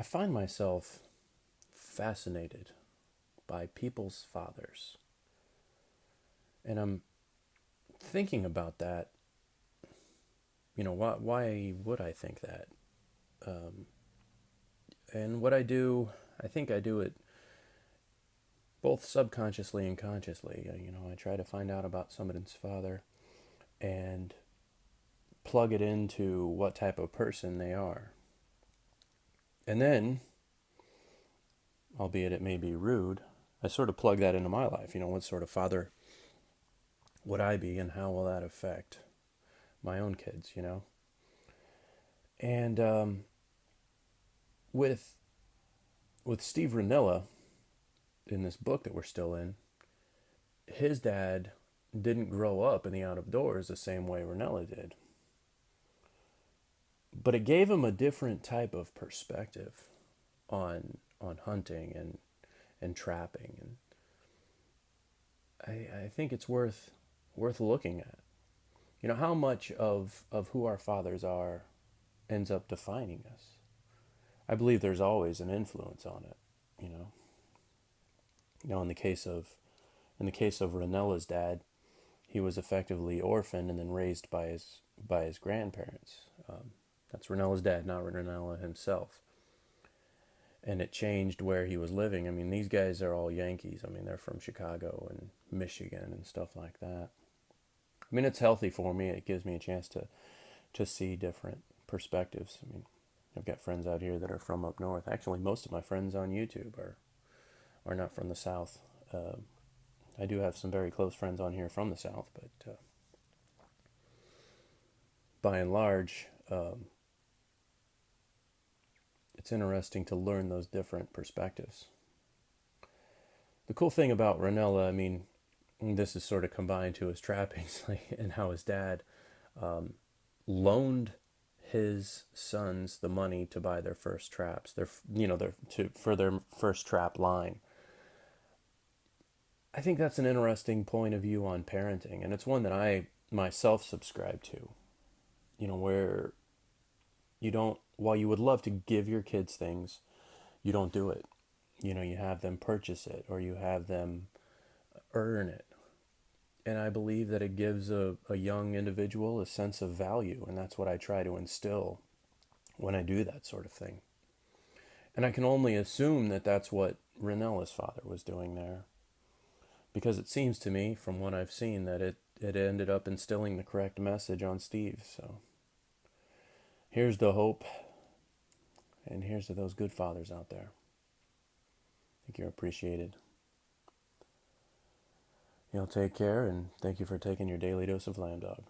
I find myself fascinated by people's fathers. And I'm thinking about that. Why would I think that? Um, and what I do, I think I do it both subconsciously and consciously. I try to find out about somebody's father and plug it into what type of person they are. And then, albeit it may be rude, I sort of plug that into my life. What sort of father would I be, and how will that affect my own kids? And with Steve Ranella in this book that we're still in, his dad didn't grow up in the out of doors the same way Ranella did. But it gave him a different type of perspective on hunting and trapping, and I think it's worth looking at. How much of who our fathers are ends up defining us. I believe there's always an influence on it. You know. In the case of Ranella's dad, he was effectively orphaned and then raised by his grandparents. That's Ranella's dad, not Ranella himself. And it changed where he was living. I mean, these guys are all Yankees. I mean, they're from Chicago and Michigan and stuff like that. I mean, it's healthy for me. It gives me a chance to see different perspectives. I mean, I've got friends out here that are from up north. Actually, most of my friends on YouTube are not from the South. I do have some very close friends on here from the South, but by and large, it's interesting to learn those different perspectives. The cool thing about Ranella, I mean, this is sort of combined to his trappings and how his dad loaned his sons the money to buy their first traps, for their first trap line. I think that's an interesting point of view on parenting, and it's one that I myself subscribe to. Where you don't, while you would love to give your kids things, you don't do it. You have them purchase it, or you have them earn it. And I believe that it gives a young individual a sense of value, and that's what I try to instill when I do that sort of thing. And I can only assume that that's what Ranella's father was doing there, because it seems to me, from what I've seen, that it ended up instilling the correct message on Steve. So here's the hope, and here's to those good fathers out there. I think you're appreciated. Take care, and thank you for taking your daily dose of Lambdog.